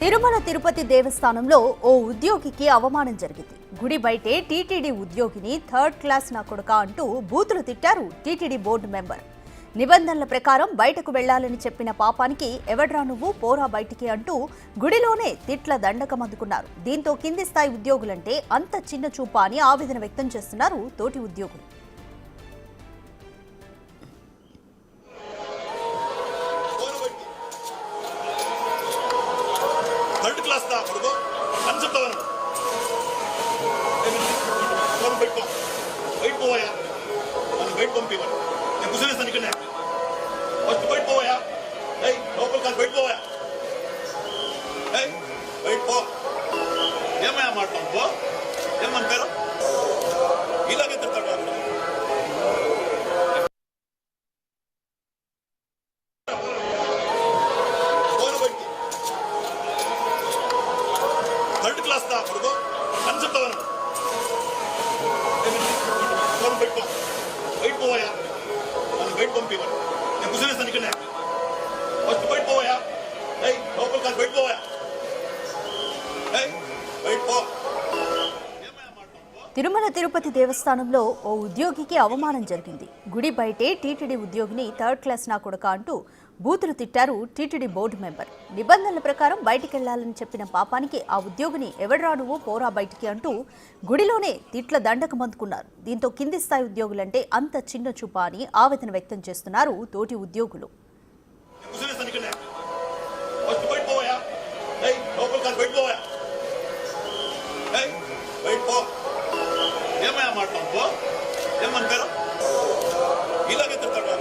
తిరుమల తిరుపతి దేవస్థానంలో ఓ ఉద్యోగికి అవమానం జరిగింది. గుడి బయటే టీటీడీ ఉద్యోగిని థర్డ్ క్లాస్ నా కొడుక అంటూ బూతులు తిట్టారు టీటీడీ బోర్డు మెంబర్. నిబంధనల ప్రకారం బయటకు వెళ్లాలని చెప్పిన పాపానికి ఎవడ్రా నువ్వు పోరా బయటికి అంటూ గుడిలోనే తిట్ల దండకం అందుకున్నారు. దీంతో కింది స్థాయి ఉద్యోగులంటే అంత చిన్న చూపా అని ఆవేదన వ్యక్తం చేస్తున్నారు తోటి ఉద్యోగులు. थर्ड क्लास था ಹುಡುಗ ಅನ್ಸುತ್ತವನು ಫೋನ್ ಬಿಟ್ಟು ಬೈಟ್ ಹೋಯ ನಾನು ಬೈಟ್ పంపివను నేను గుసలేస్ అనికనే ఫస్ట్ బైట్ పోయ ఏయ్ లోపల కాదు బైట్ పోయ ఏయ్ బైట్ పో ఏమయ్య మాట్లాడతాం పో ఏమంటారు ఇలాగే తిడతాడు थर्ड क्लास था ಹುಡುಗ ಅನ್ಸುತ್ತವನು ಫೋನ್ ಬಿಟ್ಟು ಬೈಟ್ ಹೋಯ ನಾನು ಬೈಟ್ పంపివను నేను గుసలేస్ అనికనే ఫస్ట్ బైట్ పోయ ఏయ్ లోపల కాదు బైట్ పోయ ఏయ్ బైట్ పో ఏమయ్య మాట్లాడతాం. తిరుమల తిరుపతి దేవస్థానంలో ఓ ఉద్యోగికి అవమానం జరిగింది. గుడి బయటే టీటీడీ ఉద్యోగిని థర్డ్ క్లాస్ నా కొడుక అంటూ బూతులు తిట్టారు టీటీడీ బోర్డు మెంబర్. నిబంధనల ప్రకారం బయటికెళ్లాలని చెప్పిన పాపానికి ఆ ఉద్యోగిని ఎవడ్రా నువ్వు పోరా బయటికి అంటూ గుడిలోనే తిట్ల దండకం అందుకున్నారు. దీంతో కింది స్థాయి ఉద్యోగులంటే అంత చిన్న చూపా అని ఆవేదన వ్యక్తం చేస్తున్నారు తోటి ఉద్యోగులు. గుసలేస్ అనికనే ఫస్ట్ బైట్ పోయ ఏయ్ లోపల కాదు బైట్ పోయ ఏయ్ బైట్ పో ఏమయ్య మాట్లాడతాం పో ఏమంటారు ఇలాగే తిడతాడు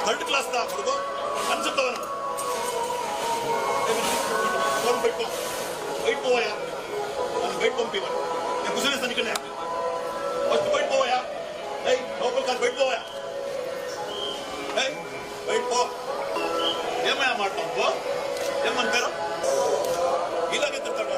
थर्ड क्लास था ಹುಡುಗ ಅನ್ಸುತ್ತವನು ಫೋನ್ ಬಿಟ್ಟು ಬೈಟ್ ಹೋಯ ನಾನು ಬೈಟ್ పంపివను నేను గుసలేస్ అనికనే ఫస్ట్ బైట్ పోయ ఏయ్ లోపల కాదు బైట్ పోయ ఏయ్ బైట్ పో ఏమయ్య మాట్లాడతాం పో ఏమంటారు ఇలాగే తిడతాడు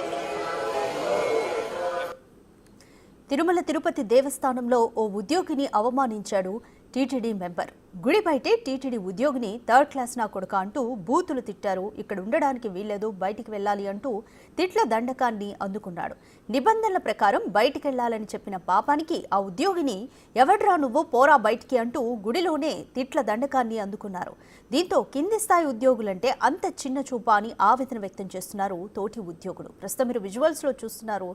తిరుమల తిరుపతి దేవస్థానంలో ఓ ఉద్యోగిని అవమానించాడు టీటీడీ మెంబర్. గుడి బయటే టీటీడీ ఉద్యోగిని థర్డ్ క్లాస్ నా కొడుక అంటూ బూతులు తిట్టారు. ఇక్కడ ఉండడానికి వీల్లేదు, బయటికి వెళ్ళాలి అంటూ తిట్ల దండకాన్ని అందుకున్నాడు. నిబంధనల ప్రకారం బయటికెళ్లాలని చెప్పిన పాపానికి ఆ ఉద్యోగిని ఎవడ్రా నువ్వు పోరా బయటికి అంటూ గుడిలోనే తిట్ల దండకాన్ని అందుకున్నారు. దీంతో కింది స్థాయి ఉద్యోగులంటే అంత చిన్న చూపా అని ఆవేదన వ్యక్తం చేస్తున్నారు తోటి ఉద్యోగులు. ప్రస్తుతం మీరు విజువల్స్లో చూస్తున్నారు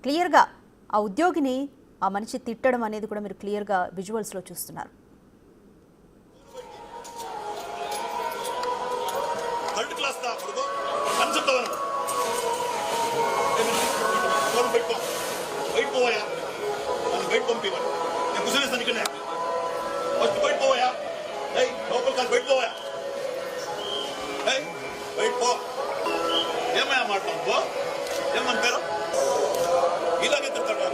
క్లియర్గా ఆ ఉద్యోగిని ఆ మనిషి తిట్టడం అనేది కూడా మీరు క్లియర్గా విజువల్స్లో చూస్తున్నారు. थर्ड क्लास था ಹುಡುಗ ಅನ್ಸುತ್ತವನು ಫೋನ್ ಬಿಟ್ಟು ಬೈಟ್ ಹೋಯ ನಾನು ಬೈಟ್ పంపివను నేను గుసలేస్ అనికనే ఫస్ట్ బైట్ పోయ ఏయ్ లోపల కాదు బైట్ పోయ ఏయ్ బైట్ పో ఏమయ్య మాట్లాడతాం పో ఏమంటారు ఇలాగే తిడతాడు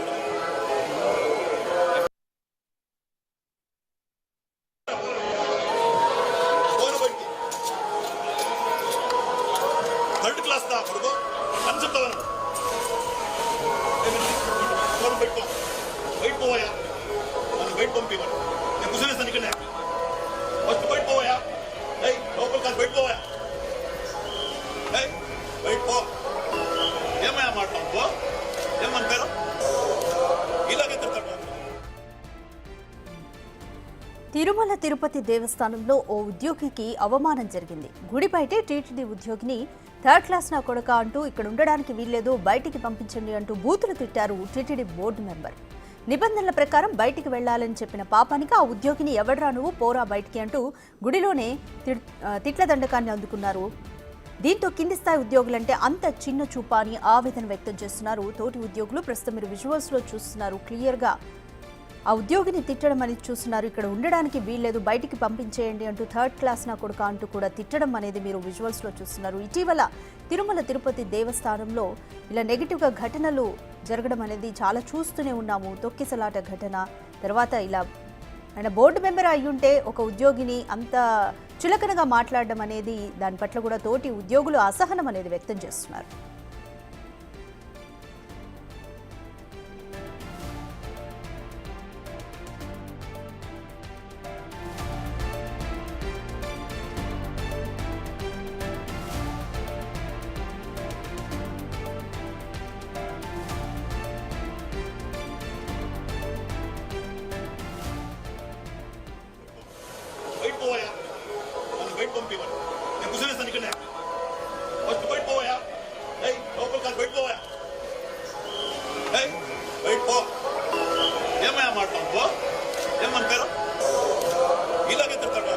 थर्ड क्लास था ಹುಡುಗ ಅನ್ಸುತ್ತವನು ಫೋನ್ ಬಿಟ್ಟು ಬೈಟ್ ಹೋಯ ನಾನು ಬೈಟ್ పంపివను నేను గుసలేస్ అనికనే ఫస్ట్ బైట్ పోయ ఏయ్ లోపల కాదు బైట్ పోయ ఏయ్ బైట్ పో ఏమయ్య మాట్లాడతాం పో ఏమంటారు ఇలాగే తిడతాడు. తిరుమల తిరుపతి దేవస్థానంలో ఓ ఉద్యోగికి అవమానం జరిగింది. గుడి బయటే టీటీడీ ఉద్యోగిని థర్డ్ క్లాస్ నా కొడుక అంటూ ఇక్కడ ఉండడానికి వీల్లేదు, బయటికి పంపించండి అంటూ బూతులు తిట్టారు టీటీడీ బోర్డు మెంబర్. నిబంధనల ప్రకారం బయటికి వెళ్లాలని చెప్పిన పాపానికి ఆ ఉద్యోగిని ఎవడ్రా నువ్వు పోరా బయటికి అంటూ గుడిలోనే తిట్ల దండకాన్ని అందుకున్నారు. దీంతో కింది స్థాయి ఉద్యోగులంటే అంత చిన్న చూపా అని ఆవేదన వ్యక్తం చేస్తున్నారు తోటి ఉద్యోగులు. ప్రస్తుతం మీరు విజువల్స్లో చూస్తున్నారు క్లియర్గా ఆ ఉద్యోగిని తిట్టడం అనేది చూస్తున్నారు. ఇక్కడ ఉండడానికి వీల్లేదు, బయటికి పంపించేయండి అంటూ థర్డ్ క్లాస్ నా కొడుక అంటూ కూడా తిట్టడం అనేది మీరు విజువల్స్లో చూస్తున్నారు. ఇటీవల తిరుమల తిరుపతి దేవస్థానంలో ఇలా నెగిటివ్గా ఘటనలు జరగడం అనేది చాలా చూస్తూనే ఉన్నాము. తొక్కిసలాట ఘటన తర్వాత ఇలా ఆయన బోర్డు మెంబర్ అయ్యుంటే ఒక ఉద్యోగిని అంత చులకనగా మాట్లాడడం అనేది దాని పట్ల కూడా తోటి ఉద్యోగులు అసహనం అనేది వ్యక్తం చేస్తున్నారు. పంపివ్వండి. నేను కూర్చొనేస్తాను ఇక్కడనే. ఫస్ట్ బయట పోయా. లోపల కాదు, బయట పోయా. బయట పో. ఏమయ్యా మాట్లాడు పో. ఏమని పేరు ఇలాగే తిడతాడు.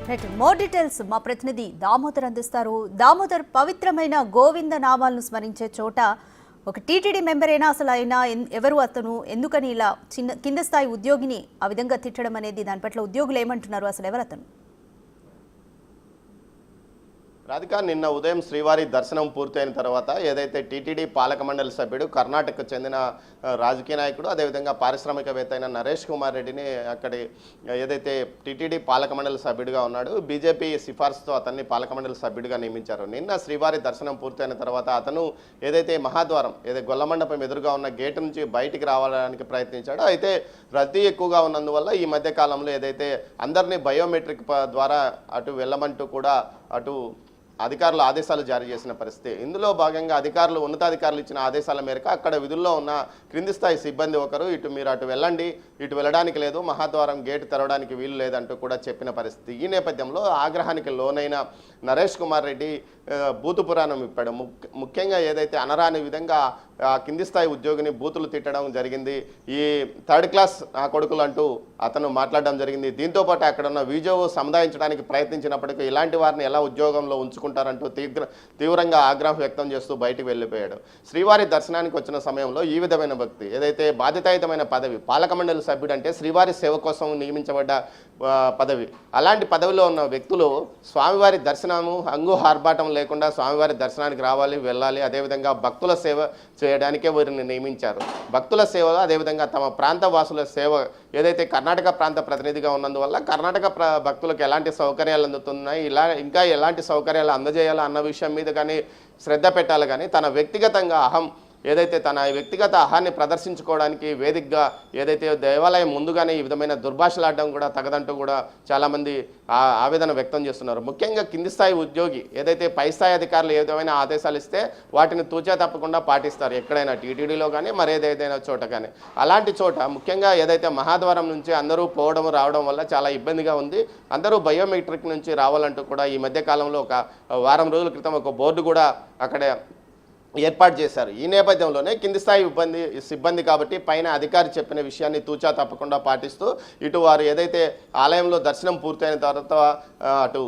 రైట్, మోర్ డీటెయిల్స్ మా ప్రతినిధి దామోదర్ అందిస్తారు. దామోదర్, పవిత్రమైన గోవింద నామాలను స్మరించే చోట ఒక టీటీడీ మెంబర్ అయినా అసలు అయినా ఎవరు అతను, ఎందుకని ఇలా కింద స్థాయి ఉద్యోగిని ఆ విధంగా తిట్టడం అనేది, దాని పట్ల ఉద్యోగులు ఏమంటున్నారు, అసలు ఎవరు అతను? రాధిక, నిన్న ఉదయం శ్రీవారి దర్శనం పూర్తయిన తర్వాత ఏదైతే టీటీడీ పాలక మండలి సభ్యుడు, కర్ణాటకకు చెందిన రాజకీయ నాయకుడు, అదేవిధంగా పారిశ్రామికవేత్త అయిన నరేష్ కుమార్ రెడ్డిని అక్కడి ఏదైతే టీటీడీ పాలక మండలి సభ్యుడిగా ఉన్నాడు, బీజేపీ సిఫార్సుతో అతన్ని పాలక మండలి సభ్యుడిగా నియమించారు. నిన్న శ్రీవారి దర్శనం పూర్తయిన తర్వాత అతను ఏదైతే మహాద్వారం, ఏదైతే గొల్లమండపం ఎదురుగా ఉన్న గేటు నుంచి బయటికి రావడానికి ప్రయత్నించాడో, అయితే రద్దీ ఎక్కువగా ఉన్నందువల్ల ఈ మధ్య కాలంలో ఏదైతే అందరినీ బయోమెట్రిక్ ద్వారా అటు వెళ్ళమంటూ కూడా అటు అధికారులు ఆదేశాలు జారీ చేసిన పరిస్థితి. ఇందులో భాగంగా అధికారులు, ఉన్నతాధికారులు ఇచ్చిన ఆదేశాల మేరకు అక్కడ విధుల్లో ఉన్న క్రింది స్థాయి సిబ్బంది ఒకరు మీరు అటు వెళ్ళండి, ఇటు వెళ్ళడానికి లేదు, మహాద్వారం గేటు తెరవడానికి వీలు లేదంటూ కూడా చెప్పిన పరిస్థితి. ఈ నేపథ్యంలో ఆగ్రహానికి లోనైన నరేష్ కుమార్ రెడ్డి బూతు పురాణం ఇప్పాడు. ముఖ్యంగా ఏదైతే అనరాని విధంగా కింది స్థాయి ఉద్యోగిని బూతులు తిట్టడం జరిగింది. ఈ థర్డ్ క్లాస్ ఆ కొడుకులు అంటూ అతను మాట్లాడడం జరిగింది. దీంతోపాటు అక్కడ ఉన్న వీజోవు సముదాయించడానికి ప్రయత్నించినప్పటికీ ఇలాంటి వారిని ఎలా ఉద్యోగంలో ఉంచుకుంటారంటూ తీవ్రంగా ఆగ్రహం వ్యక్తం చేస్తూ బయటికి వెళ్ళిపోయాడు. శ్రీవారి దర్శనానికి వచ్చిన సమయంలో ఈ విధమైన భక్తి, ఏదైతే బాధ్యతాయుతమైన పదవి, పాలక మండలి సభ్యుడు అంటే శ్రీవారి సేవ కోసం నియమించబడ్డ పదవి, అలాంటి పదవిలో ఉన్న వ్యక్తులు స్వామివారి దర్శనము హంగు ఆర్భాటం లేకుండా స్వామివారి దర్శనానికి రావాలి, వెళ్ళాలి. అదేవిధంగా భక్తుల సేవ చేయడానికే వీరిని నియమించారు. భక్తుల సేవలో అదేవిధంగా తమ ప్రాంత వాసుల సేవ, ఏదైతే కర్ణాటక ప్రాంత ప్రతినిధిగా ఉన్నందువల్ల కర్ణాటక భక్తులకు ఎలాంటి సౌకర్యాలు అందుతున్నాయి, ఇంకా ఎలాంటి సౌకర్యాలు అందజేయాలో అన్న విషయం మీద కానీ శ్రద్ధ పెట్టాలి. కానీ తన వ్యక్తిగతంగా ఏదైతే తన వ్యక్తిగత అహాన్ని ప్రదర్శించుకోవడానికి వేదికగా ఏదైతే దేవాలయం ముందుగానే ఈ విధమైన దుర్భాషలాడడం కూడా తగదంటూ కూడా చాలామంది ఆవేదన వ్యక్తం చేస్తున్నారు. ముఖ్యంగా కింది స్థాయి ఉద్యోగి ఏదైతే పై స్థాయి అధికారులు ఏదైనా ఆదేశాలు ఇస్తే వాటిని తూచా తప్పకుండా పాటిస్తారు, ఎక్కడైనా టీటీడీలో కానీ మరేదైనా చోట కానీ. అలాంటి చోట ముఖ్యంగా ఏదైతే మహాద్వారం నుంచి అందరూ పోవడం రావడం వల్ల చాలా ఇబ్బందిగా ఉంది. అందరూ బయోమెట్రిక్ నుంచి రావాలంటూ కూడా ఈ మధ్య కాలంలో ఒక వారం రోజుల క్రితం ఒక బోర్డు కూడా అక్కడ ఏర్పాటు చేశారు. ఈ నేపథ్యంలోనే కింది స్థాయి సిబ్బంది కాబట్టి పైన అధికారి చెప్పిన విషయాన్ని తూచా తప్పకుండా పాటిస్తూ ఇటు వారు ఏదైతే ఆలయంలో దర్శనం పూర్తయిన తర్వాత అటు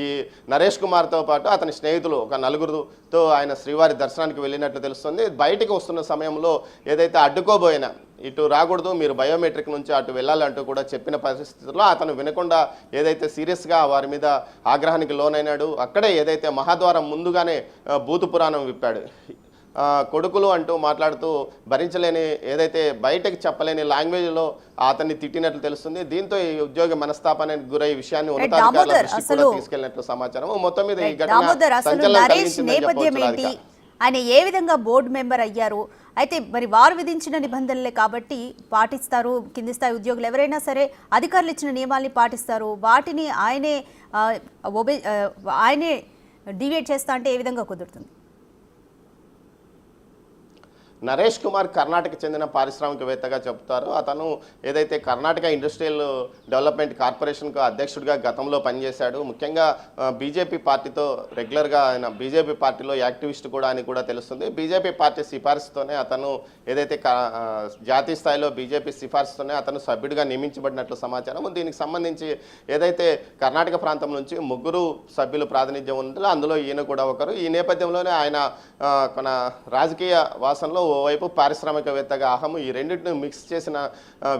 ఈ నరేష్ కుమార్తో పాటు అతని స్నేహితులు ఒక నలుగురుతో ఆయన శ్రీవారి దర్శనానికి వెళ్ళినట్లు తెలుస్తుంది. బయటికి వస్తున్న సమయంలో ఏదైతే అడ్డుకోబోయిన, ఇటు రాకూడదు, మీరు బయోమెట్రిక్ నుంచి అటు వెళ్ళాలంటూ కూడా చెప్పిన పరిస్థితుల్లో అతను వినకుండా ఏదైతే సీరియస్గా వారి మీద ఆగ్రహానికి లోనైనాడు. అక్కడే ఏదైతే మహాద్వారం ముందుగానే బూతు పురాణం విప్పాడు. కొడుకులు అంటూ మాట్లాడుతూ భరించలేని, ఏదైతే బయటకు చెప్పలేని లాంగ్వేజ్లో అతన్ని తిట్టినట్లు తెలుస్తుంది. దీంతో ఈ ఉద్యోగి మనస్తాపానికి గురై విషయాన్ని ఉన్నతాధికారుల దృష్టికి కూడా తీసుకెళ్లినట్లు సమాచారం. మొత్తం మీద ఈ ఘటన సంచలనం కలిగించిందని చెప్పవచ్చు. ఆయన ఏ విధంగా బోర్డు మెంబర్ అయ్యారు, అయితే మరి వారు విధించిన నిబంధనలే కాబట్టి పాటిస్తారు. కింది స్థాయి ఉద్యోగులు ఎవరైనా సరే అధికారులు ఇచ్చిన నియమాల్ని పాటిస్తారు. వాటిని ఆయనే డివేట్ చేస్తా అంటే ఏ విధంగా కుదురుతుంది? నరేష్ కుమార్ కర్ణాటక చెందిన పారిశ్రామికవేత్తగా చెప్తారు. అతను ఏదైతే కర్ణాటక ఇండస్ట్రియల్ డెవలప్మెంట్ కార్పొరేషన్కు అధ్యక్షుడిగా గతంలో పనిచేశాడు. ముఖ్యంగా బీజేపీ పార్టీతో రెగ్యులర్గా ఆయన బీజేపీ పార్టీలో యాక్టివిస్ట్ కూడా అని కూడా తెలుస్తుంది. బీజేపీ పార్టీ సిఫార్సుతోనే అతను ఏదైతే జాతీయ స్థాయిలో బీజేపీ సిఫార్సుతోనే అతను సభ్యుడిగా నియమించబడినట్లు సమాచారం. దీనికి సంబంధించి ఏదైతే కర్ణాటక ప్రాంతం నుంచి 3 సభ్యులు ప్రాతినిధ్యం ఉందో అందులో ఈయన కూడా ఒకరు. ఈ నేపథ్యంలోనే ఆయన మన రాజకీయ వాసనలో ఓవైపు పారిశ్రామికవేత్తగా ఈ రెండింటిని మిక్స్ చేసిన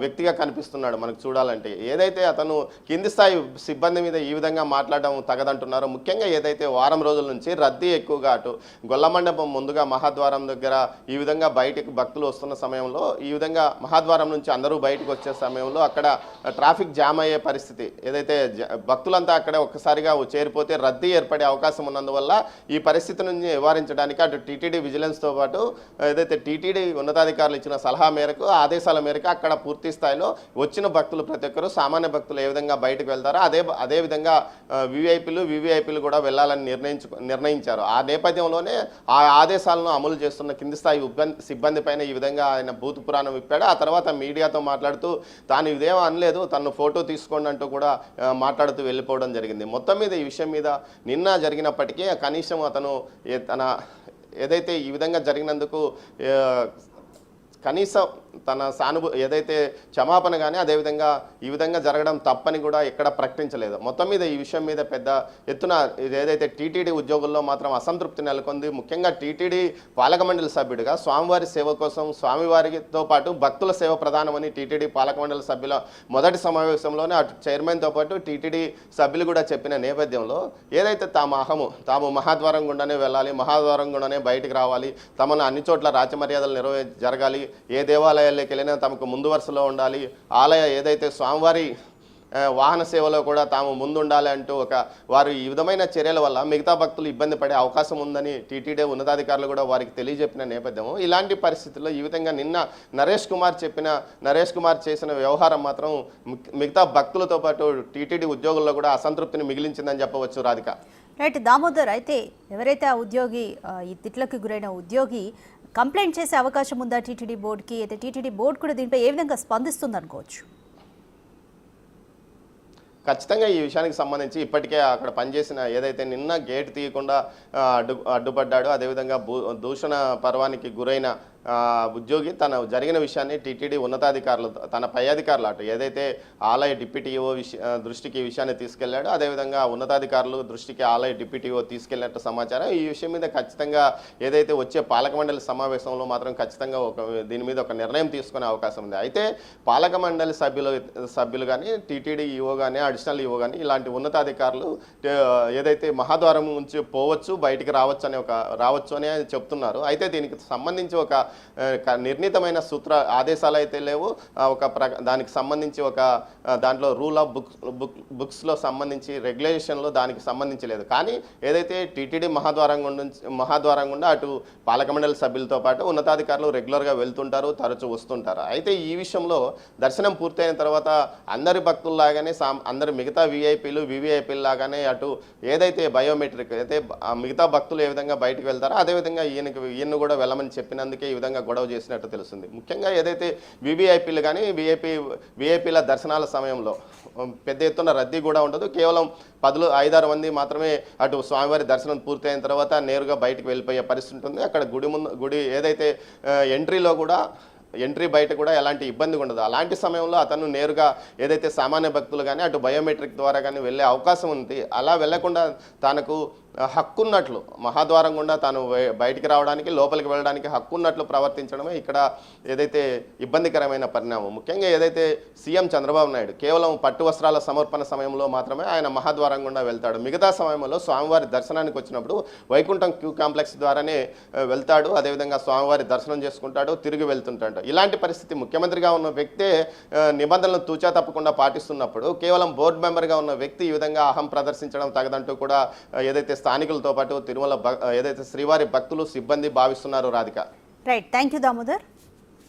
వ్యక్తిగా కనిపిస్తున్నాడు మనకు చూడాలంటే. ఏదైతే అతను కింది స్థాయి సిబ్బంది మీద ఈ విధంగా మాట్లాడడం తగదంటున్నారో, ముఖ్యంగా ఏదైతే వారం రోజుల నుంచి రద్దీ ఎక్కువగా అటు గొల్లమండపం ముందుగా మహాద్వారం దగ్గర ఈ విధంగా బయటకు భక్తులు వస్తున్న సమయంలో, ఈ విధంగా మహాద్వారం నుంచి అందరూ బయటకు వచ్చే సమయంలో అక్కడ ట్రాఫిక్ జామ్ అయ్యే పరిస్థితి, ఏదైతే భక్తులంతా అక్కడ ఒక్కసారిగా చేరిపోతే రద్దీ ఏర్పడే అవకాశం ఉన్నందువల్ల ఈ పరిస్థితి నుంచి నివారించడానికి అటు టీటీడీ విజిలెన్స్తో పాటు ఏదైతే టీటీడీ ఉన్నతాధికారులు ఇచ్చిన సలహా మేరకు ఆదేశాల మేరకు అక్కడ పూర్తి స్థాయిలో వచ్చిన భక్తులు ప్రతి ఒక్కరు సామాన్య భక్తులు ఏ విధంగా బయటకు వెళ్తారో అదే విధంగా వివిఐపీలు కూడా వెళ్ళాలని నిర్ణయించారు. ఆ నేపథ్యంలోనే ఆ ఆదేశాలను అమలు చేస్తున్న కింది స్థాయి సిబ్బంది పైన ఈ విధంగా ఆయన భూత పురాణం విప్పాడు. ఆ తర్వాత మీడియాతో మాట్లాడుతూ తాను ఇదేమో అనలేదు, తను ఫోటో తీసుకోండి అంటూ కూడా మాట్లాడుతూ వెళ్ళిపోవడం జరిగింది. మొత్తం మీద ఈ విషయం మీద నిన్న జరిగినప్పటికీ కనీసం అతను తన ఏదైతే ఈ విధంగా జరిగినందుకు కనీసం తన ఏదైతే క్షమాపణ కానీ అదేవిధంగా ఈ విధంగా జరగడం తప్పని కూడా ఎక్కడ ప్రకటించలేదు. మొత్తం మీద ఈ విషయం మీద పెద్ద ఎత్తున ఏదైతే టీటీడీ ఉద్యోగుల్లో మాత్రం అసంతృప్తి నెలకొంది. ముఖ్యంగా టీటీడీ పాలక మండలి సభ్యుడిగా స్వామివారి సేవ కోసం స్వామివారితో పాటు భక్తుల సేవ ప్రధానమని టీటీడీ పాలక మండలి సభ్యుల మొదటి సమావేశంలోనే అటు చైర్మన్తో పాటు టీటీడీ సభ్యులు కూడా చెప్పిన నేపథ్యంలో ఏదైతే తాము మహాద్వారం గుండానే వెళ్ళాలి, మహాద్వారం గుండానే బయటికి రావాలి, తమను అన్ని చోట్ల రాచమర్యాదలు జరగాలి, ఏ దేవాలయాల్లోకి వెళ్ళినా తమకు ముందు వరుసలో ఉండాలి, ఏదైతే స్వామివారి వాహన సేవలో కూడా తాము ముందుండాలి అంటూ వారు ఈ విధమైన చర్యల వల్ల మిగతా భక్తులు ఇబ్బంది పడే అవకాశం ఉందని టీటీడీ ఉన్నతాధికారులు కూడా వారికి తెలియజెప్పిన నేపథ్యం. ఇలాంటి పరిస్థితుల్లో ఈ విధంగా నిన్న నరేష్ కుమార్ చేసిన వ్యవహారం మాత్రం మిగతా భక్తులతో పాటు టీటీడీ ఉద్యోగుల్లో కూడా అసంతృప్తిని మిగిలించిందని చెప్పవచ్చు. రాధిక. రైట్ దామోదర్, అయితే ఎవరైతే ఆ ఉద్యోగి ఈ తిట్లకు గురైన ఉద్యోగి కంప్లైంట్ చేసే అవకాశం ఉందా టీటీడీ బోర్డుకి? అయితే టీటీడీ బోర్డు కూడా దీనిపై ఏ విధంగా స్పందిస్తుంది అనుకోవచ్చు? ఖచ్చితంగా ఈ విషయానికి సంబంధించి ఇప్పటికే అక్కడ పనిచేసిన ఏదైతే నిన్న గేట్ తీయకుండా అడ్డుపడ్డాడో అదేవిధంగా దూషణ పర్వానికి గురైన ఉద్యోగి తన జరిగిన విషయాన్ని టీటీడీ ఉన్నతాధికారులు తన పై అధికారులు అటు ఏదైతే ఆలయ డిప్యూటీఓ దృష్టికి ఈ విషయాన్ని తీసుకెళ్లాడో అదేవిధంగా ఉన్నతాధికారులు దృష్టికి ఆలయ డిప్యూటీఓ తీసుకెళ్లినట్టు సమాచారం. ఈ విషయం మీద ఖచ్చితంగా ఏదైతే వచ్చే పాలక మండలి సమావేశంలో మాత్రం ఖచ్చితంగా దీని మీద ఒక నిర్ణయం తీసుకునే అవకాశం ఉంది. అయితే పాలక మండలి సభ్యులు కానీ టీటీడీ ఈఓ కానీ అడిషనల్ ఈఓ కానీ ఇలాంటి ఉన్నతాధికారులు ఏదైతే మహాద్వారం నుంచి పోవచ్చు బయటికి రావచ్చు అని చెప్తున్నారు. అయితే దీనికి సంబంధించి ఒక నిర్ణీతమైన ఆదేశాలు అయితే లేవు. దానికి సంబంధించి దాంట్లో రూల్ ఆఫ్ బుక్స్లో సంబంధించి రెగ్యులేషన్లో దానికి సంబంధించి లేదు. కానీ ఏదైతే టీటీడీ మహాద్వారం గుండా అటు పాలక మండలి సభ్యులతో పాటు ఉన్నతాధికారులు రెగ్యులర్గా వెళ్తుంటారు, తరచూ వస్తుంటారు. అయితే ఈ విషయంలో దర్శనం పూర్తయిన తర్వాత అందరి భక్తుల్లాగానే అందరి మిగతా వివిఐపీలు లాగానే అటు ఏదైతే బయోమెట్రిక్ అయితే మిగతా భక్తులు ఏ విధంగా బయటకు వెళ్తారో అదేవిధంగా ఈయన కూడా వెళ్ళమని చెప్పినందుకే ఈ విధంగా గొడవ చేసినట్టు తెలుస్తుంది. ముఖ్యంగా ఏదైతే వివిఐపీలు కానీ విఐపీల దర్శనాల సమయంలో పెద్ద ఎత్తున రద్దీ కూడా ఉండదు. కేవలం 5-6 మంది మాత్రమే అటు స్వామివారి దర్శనం పూర్తయిన తర్వాత నేరుగా బయటకు వెళ్ళిపోయే పరిస్థితి ఉంటుంది. అక్కడ గుడి ఏదైతే ఎంట్రీ బయట కూడా ఎలాంటి ఇబ్బంది ఉండదు. అలాంటి సమయంలో అతను నేరుగా ఏదైతే సామాన్య భక్తులు కానీ అటు బయోమెట్రిక్ ద్వారా కానీ వెళ్ళే అవకాశం ఉంది. అలా వెళ్లకుండా తనకు హక్కున్నట్లు మహాద్వారం గుండా తాను బయటికి రావడానికి లోపలికి వెళ్ళడానికి హక్కున్నట్లు ప్రవర్తించడమే ఇక్కడ ఏదైతే ఇబ్బందికరమైన పరిణామం. ముఖ్యంగా ఏదైతే సీఎం చంద్రబాబు నాయుడు కేవలం పట్టు వస్త్రాల సమర్పణ సమయంలో మాత్రమే ఆయన మహాద్వారం గుండా వెళ్తాడు. మిగతా సమయంలో స్వామివారి దర్శనానికి వచ్చినప్పుడు వైకుంఠం క్యూ కాంప్లెక్స్ ద్వారానే వెళ్తాడు. అదేవిధంగా స్వామివారి దర్శనం చేసుకుంటాడు, తిరిగి వెళ్తుంటాడు. ఇలాంటి పరిస్థితి ముఖ్యమంత్రిగా ఉన్న వ్యక్తే నిబంధనలను తూచా తప్పకుండా పాటిస్తున్నప్పుడు కేవలం బోర్డు మెంబర్గా ఉన్న వ్యక్తి ఈ విధంగా అహం ప్రదర్శించడం తగదంటూ కూడా ఏదైతే స్థానికులతో పాటు తిరుమల ఏదైతే శ్రీవారి భక్తులు సిబ్బంది భావిస్తున్నారు. Radhika. Right, thank you Damodar.